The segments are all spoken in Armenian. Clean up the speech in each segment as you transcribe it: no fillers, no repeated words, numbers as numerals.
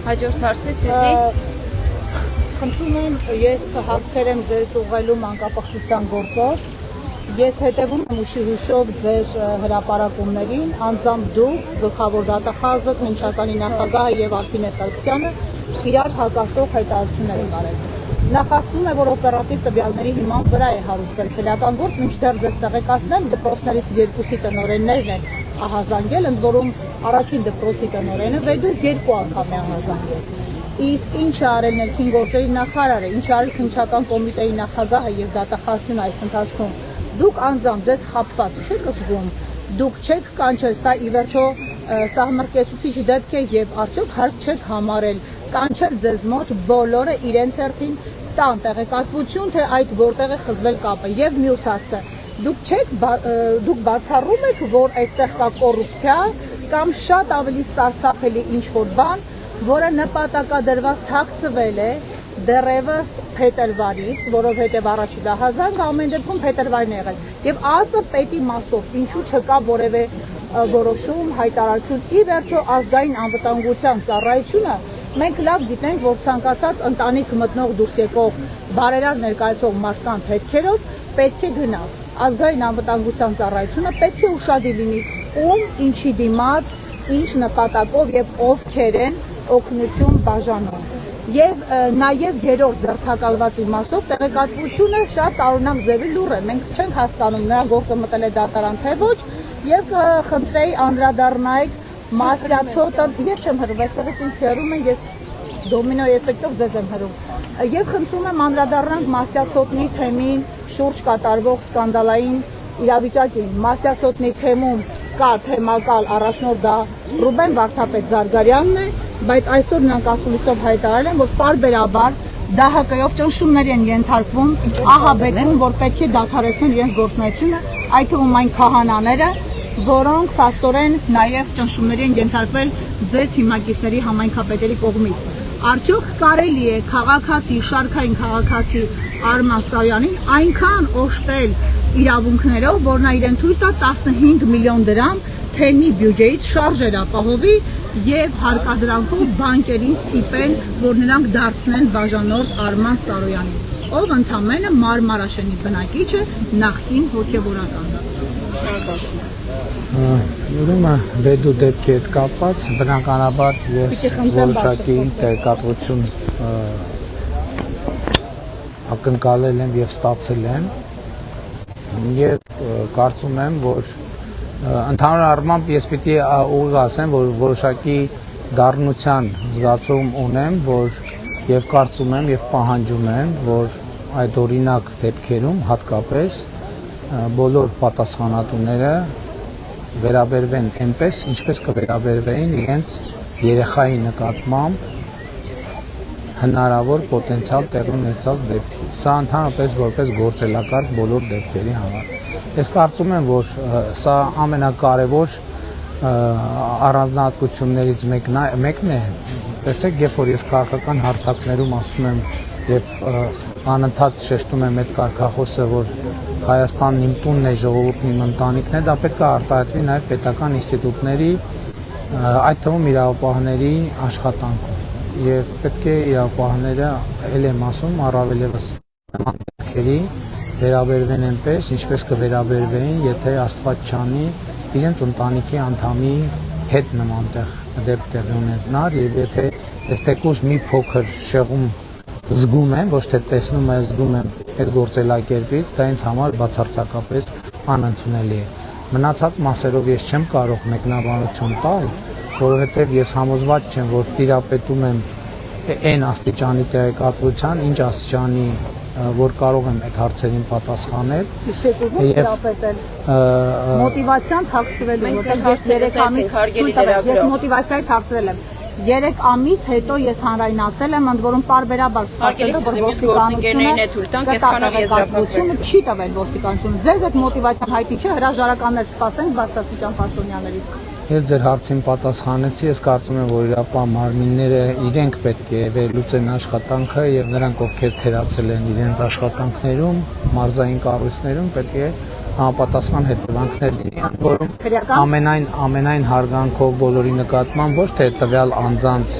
Հաջորդ հարցը Սյուզի։ Խնդրում եմ, ես հարցեր եմ ձեզ ուղղելու մանկապարտության գործով։ Ես հետևում եմ ուշիհուշով ձեր հրապարակումներին, անձամբ դուք, գլխավոր դատախազը, քննչականի նախագահը եւ Արփինե Սարգսյանը իրար հակասող հայտարարություններ են արել։ Նախասվում է, որ օպերատիվ տվյալների հիման վրա է հարուցվել քննական գործ, մինչդեռ ձեզ տեղեկացնեմ, դպրոցներից երկուսի տնօրեններն են ահազանգել, ընդ որում առաջին դպրոցի տնօրենը Վեդուր 2 անգամ է ահազանգել։ Իսկ ինչ է արել ներքին գործերի նախարարը, ինչ արել քննչական կոմիտեի նախագահը եւ դատախազությունը այս ընթացքում, դուք անձամբ դες խաբված չեք զգում, դուք չեք կանչել, սա ի վերջո սահմռկեցուցիչ դեպք է եւ արդյոք հարկ չեք համարել կանչել ձեզ մոտ բոլորը իրենց հերթին տան տեղեկատվություն, թե այդ որտեղ է խզվել կապը եւ մյուս հարցը, դուք բացառում եք, որ այստեղ կա կոռուպցիա կամ շատ ավելի սարսափելի ինչ-որ բան, որը նպատակադրված թաքցվել է դեռևս փետրվարից, որովհետև առաջին դահազանգ ամեն դեպքում փետրվարին է եղել։ Եվ ԱԾ պետի մասով ինչու չկա որևէ որոշում, հայտարարություն, ի վերջո ազգային անվտանգության ծառայությունը մենք լավ գիտենք, որ ցանկացած ընտանիք մտնող դուրս եկող բարերար ներկայացող մարդկանց հետքերով պետք է գնա։ Ազգային անվտանգության ծառայությունը պետք է ուշադիր լինի ում, ինչի դիմաց, ինչ նպատակով եւ ովքեր են օգնություն բաժանում։ Եվ նաև երրորդ ձերբակալվածի մասով տեղեկատվությունը շատ տարօրինակ ձևի լուռ է։ Մենք չենք հասկանում նրա գործը մտել է դատարան թե ոչ, եւ խնդրեի անդրադառնայք Մասյացոտը, ես չեմ հրում, այստեղից ինձ հեռում են, ես դոմինո էֆեկտով ձեզ եմ հրում։ Եվ խնդրում եմ անդրադառնանք Մասյացոտնի թեմին շուրջ կատարվող սկանդալային իրավիճակին։ Մասյացոտնի թեմում կա թեմակալ առաջնորդ դա Ռուբեն Վարդապետ Զարգարյանն է, բայց այսօր նրանք ասուլիսով հայտարարել են, որ պարբերաբար ԴՀԿ-ով ճնշումների են ենթարկվում, ահաբեկվում, որ պետք է դադարեցնեն իրենց գործունեությունը, այդ թվում այն քահանաները, որոնք փաստորեն նաև ճնշումների են ենթարկվել ձեր թիմակիցների համայնքապետերի կողմից։ Արդյոք կարելի է քաղաքացի, շարքային քաղաքացի Արման Սարյանին այնքան օժտել իրավունքներով, որ նա իրեն թույլ տա 15 միլիոն դրամ թեմի բյուջեից շարժեր ապահովի եւ հարկադրանքով բանկերին ստիպեն, որ նրանք դարձնեն բաժանորդ Արման Սարոյանին, ով ընդամենը Մարմարաշենի բնակիչ է, նախկին հոգեվորական։ Ուրեմն Վեդու դեպքի հետ կապված բնականաբար ես որոշակի տեղեկատվություն ակնկալել եմ եւ ստացել եմ եւ կարծում եմ, որ ընդհանուր առմամբ ես պիտի ուղիղ ասեմ, որ որոշակի դառնության զգացում ունեմ, որ եւ կարծում եմ եւ պահանջում եմ, որ այդ օրինակ դեպքերում հատկապես բոլոր պատասխանատուները վերաբերվեն այնպես, ինչպես կվերաբերվեին իրենց երեխայի նկատմամբ հնարավոր պոտենցիալ տեղի ունեցած դեպքի։ Սա ընդհանրապես որպես գործելակարգ բոլոր դեպքերի համար։ Ես կարծում եմ, որ սա ամենակարևոր առանձնահատկություններից մեկն է։ Տեսեք, երբ որ ես քաղաքական հարթակներում ասում եմ եւ անընդհատ շեշտում եմ այդ կարգախոսը, որ Հայաստանն իմ տունն է, ժողովուրդն իմ ընտանիքն է, դա պետք է արտահայտվի նաև պետական ինստիտուտների, այդ թվում իրավապահների աշխատանքում։ Եվ պետք է իրավապահները, ել եմ ասում, առավելևս նման դեպքերի վերաբերվեն այնպես, ինչպես կվերաբերվեին, եթե Աստված չանի իրենց ընտանիքի անդամի հետ նման դեպք տեղի ունենար, եւ եթե ես թեկուզ մի փոքր շեղում զգում եմ, ոչ թե տեսնում եմ, զգում եմ այդ գործելակերպից, դա ինձ համար բացարձակապես անընդունելի է։ Մնացած մասերով ես չեմ կարող մեկնաբանություն տալ, որովհետև ես համոզված չեմ, որ տիրապետում եմ այն աստիճանի տեղեկատվության, ինչ աստիճանի, որ կարող եմ այդ հարցերին պատասխանել։ Իսկ ուզում տիրապետել մոտիվացիան թաքցվելու, որտեղ ես 3 ամիս ես մոտիվացիայից հարցրել եմ։ 3 ամիս հետո ես հանրայնացել եմ, ընդ որում պարբերաբար սպասել, որ ոստիկանությունը չի տվել ոստիկանությունը։ Ձեզ այդ մոտիվացիան հայտնի չէ, հրաժարականներ սպասենք բարձրաստիճան պաշտոնյաներից։ Ես ձեր հարցին պատասխանեցի, ես կարծում եմ, որ իրապահ մարմինները իրենք պետք է վերլուծեն աշխատանքը եւ նրանք, ովքեր թերացել են իրենց աշխատանքներում, մարզային կառույցներում, պետք է համապատասխան հետևանքներ լինի, որում ամենայն հարգանքով բոլորի նկատմամբ ոչ թե տվյալ անձանց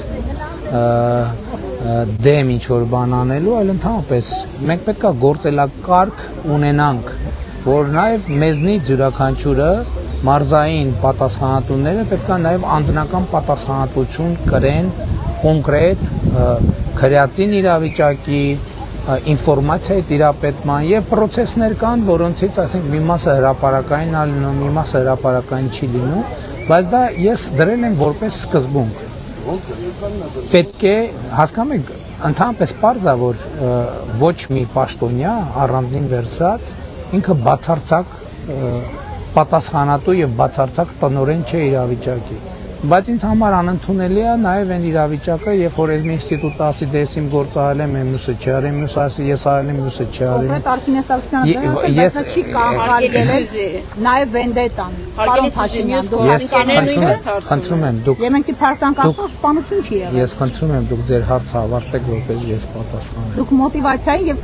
դեմ ինչ որ բան անելու, այլ ընդհանրապես մենք պետքա գործելակարգ ունենանք, որ նաև մեզնից յուրաքանչյուրը մարզային պատասխանատուները պետքա նաև անձնական պատասխանատվություն կրեն կոնկրետ քրեածին իրավիճակի ինֆորմացիայի տիրապետման եւ process-ներ կան, որոնցից ասենք մի մասը հրապարակային է լինում, մի մասը հրապարակային չի լինում, բայց դա ես դրել եմ որպես սկզբունք։ Պետք է հասկանում եք, ընդհանրապես պարզ է, որ ոչ մի պաշտոնյա առանձին վերցրած ինքը բացարձակ պատասխանատու եւ բացարձակ տնօրեն չէ իրավիճակի։ Բայց ինձ համար անընդունելի է նաև այն իրավիճակը, երբ որ այս ինստիտուտը ասի դե ես իմ գործը արել եմ, մյուսը չի արել, մյուսը ասի ես արել եմ, մյուսը չի արել։ Կոնկրետ Արփինե Սարգսյանը դրած չի կանխարգելել նաև վենդետան։ Պարոն Փաշինյան, դուք խնդրում եմ, դուք Եվ մենք իբրական կասով սպանություն չի եղել։ Ես խնդրում եմ դուք ձեր հարցը ավարտեք, որպես ես պատասխանեմ։ Դուք մոտիվացիային եւ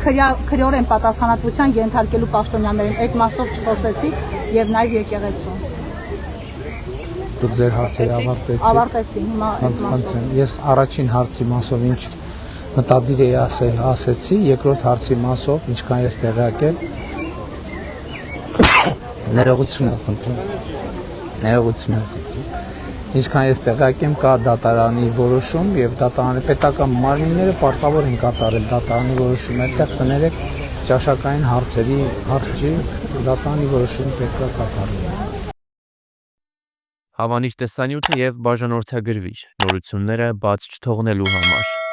քրեորեն պատասխանատվության ենթարկելու պաշտոնյաներին այդ մասով չխոսեցիք եւ նաև եկեղեցու։ Դուք ձեր հարցերը ավարտեցիք։ Ավարտեցի, հիմա այդ մասով։ Խնդրեմ, ես առաջին հարցի մասով ինչ մտադիր էի ասել, ասեցի, երկրորդ հարցի մասով ինչքան ես տեղյակել։ Ներողություն եմ խնդրում։ Ներողություն եմ խնդրում։ Ինչքան ես տեղյակ եմ, կա դատարանի որոշում եւ դատարանի պետական մարմինները պարտավոր են կատարել դատարանի որոշումը, այդտեղ կներեք ճաշակային հարցերի հարցի դատարանի որոշումը պետք է կատարվի։ Հավանիչ տեսանյութը եւ բաժանորդագրվիչ նորությունները բաց չթողնելու համար